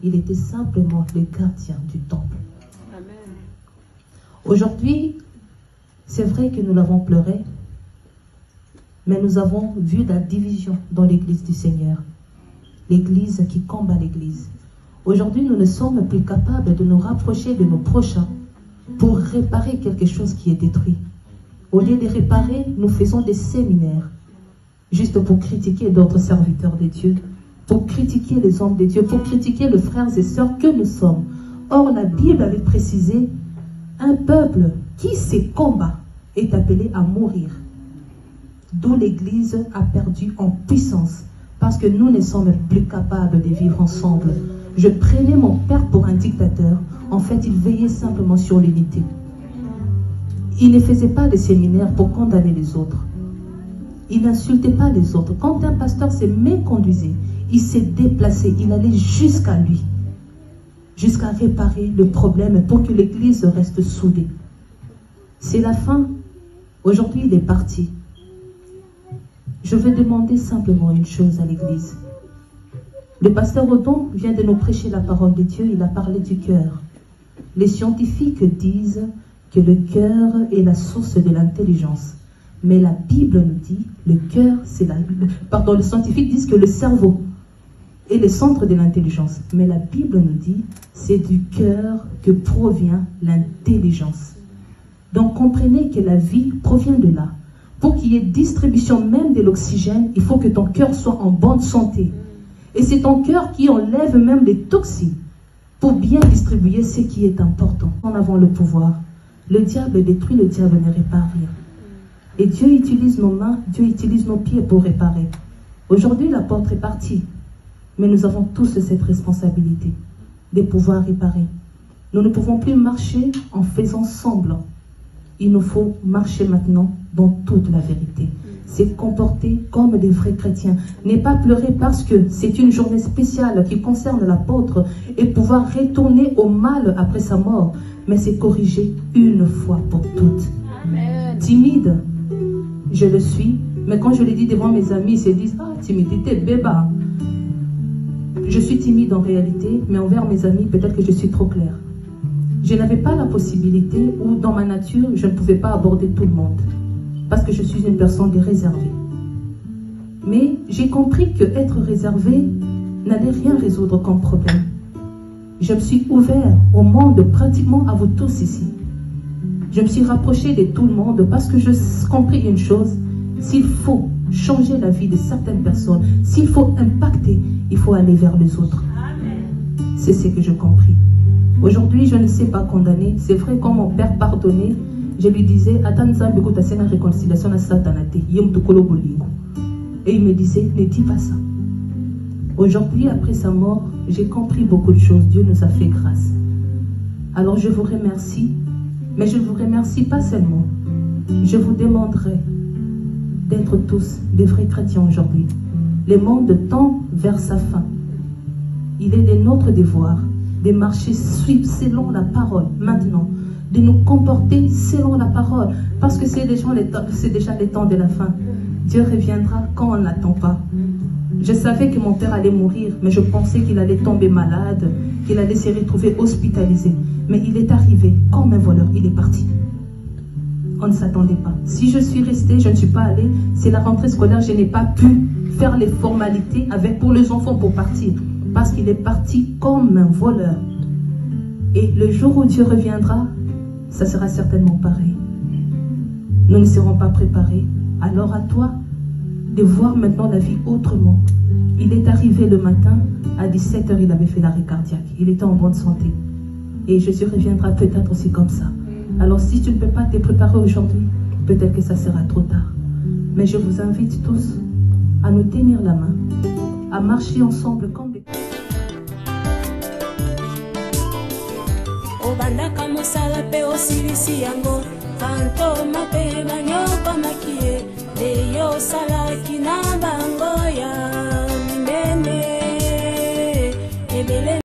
Il était simplement le gardien du temple. Aujourd'hui, c'est vrai que nous l'avons pleuré, mais nous avons vu la division dans l'église du Seigneur. L'église qui combat l'église. Aujourd'hui, nous ne sommes plus capables de nous rapprocher de nos prochains pour réparer quelque chose qui est détruit. Au lieu de réparer, nous faisons des séminaires juste pour critiquer d'autres serviteurs de Dieu, pour critiquer les hommes de Dieu, pour critiquer les frères et sœurs que nous sommes. Or, la Bible avait précisé, un peuple qui se combat est appelé à mourir. D'où l'Église a perdu en puissance, parce que nous ne sommes plus capables de vivre ensemble. Je prenais mon père pour un dictateur. En fait, il veillait simplement sur l'unité. Il ne faisait pas de séminaires pour condamner les autres. Il n'insultait pas les autres. Quand un pasteur s'est méconduisait, il s'est déplacé, il allait jusqu'à lui, jusqu'à réparer le problème pour que l'Église reste soudée. C'est la fin. Aujourd'hui, il est parti. Je veux demander simplement une chose à l'Église. Le pasteur Odon vient de nous prêcher la parole de Dieu, il a parlé du cœur. Les scientifiques disent que le cœur est la source de l'intelligence. Mais la Bible nous dit, le cœur, c'est la... Pardon, les scientifiques disent que le cerveau est le centre de l'intelligence. Mais la Bible nous dit, c'est du cœur que provient l'intelligence. Donc comprenez que la vie provient de là. Pour qu'il y ait distribution même de l'oxygène, il faut que ton cœur soit en bonne santé. Et c'est ton cœur qui enlève même les toxines pour bien distribuer ce qui est important. En avons le pouvoir. Le diable détruit, le diable ne répare rien. Et Dieu utilise nos mains, Dieu utilise nos pieds pour réparer. Aujourd'hui, la porte est partie. Mais nous avons tous cette responsabilité de pouvoir réparer. Nous ne pouvons plus marcher en faisant semblant. Il nous faut marcher maintenant dans toute la vérité. C'est comporter comme des vrais chrétiens. Ne pas pleurer parce que c'est une journée spéciale qui concerne l'apôtre et pouvoir retourner au mal après sa mort. Mais c'est corriger une fois pour toutes. Amen. Timide, je le suis. Mais quand je le dis devant mes amis, ils se disent « Ah, timidité, béba ». Je suis timide en réalité, mais envers mes amis, peut-être que je suis trop claire. Je n'avais pas la possibilité, ou dans ma nature, je ne pouvais pas aborder tout le monde. Parce que je suis une personne réservée. Mais j'ai compris que être réservé n'allait rien résoudre comme problème. Je me suis ouvert au monde, pratiquement à vous tous ici. Je me suis rapproché de tout le monde parce que j'ai compris une chose. S'il faut changer la vie de certaines personnes, s'il faut impacter, il faut aller vers les autres. C'est ce que j'ai compris. Aujourd'hui, je ne sais pas condamner. C'est vrai, quand mon père pardonnait, je lui disais, réconciliation à Satanate. Et il me disait, ne dis pas ça. Aujourd'hui, après sa mort, j'ai compris beaucoup de choses. Dieu nous a fait grâce. Alors je vous remercie. Mais je ne vous remercie pas seulement. Je vous demanderai d'être tous des vrais chrétiens aujourd'hui. Le monde tend vers sa fin. Il est de notre devoir de marcher selon la parole maintenant, de nous comporter selon la parole, parce que c'est déjà les temps de la fin. Dieu reviendra quand on ne l'attend pas. Je savais que mon père allait mourir, mais je pensais qu'il allait tomber malade, qu'il allait se retrouver hospitalisé. Mais il est arrivé comme un voleur, il est parti. On ne s'attendait pas. Si je suis restée, je ne suis pas allée, c'est la rentrée scolaire, je n'ai pas pu faire les formalités pour les enfants pour partir. Parce qu'il est parti comme un voleur. Et le jour où Dieu reviendra, ça sera certainement pareil. Nous ne serons pas préparés. Alors à toi de voir maintenant la vie autrement. Il est arrivé le matin, à 17 h, il avait fait l'arrêt cardiaque. Il était en bonne santé. Et Jésus reviendra peut-être aussi comme ça. Alors si tu ne peux pas te préparer aujourd'hui, peut-être que ça sera trop tard. Mais je vous invite tous à nous tenir la main, à marcher ensemble comme des... Obandaka mosala pe osilisi yango kanto mape banyoko makie de yo salaki na bango ya mbene.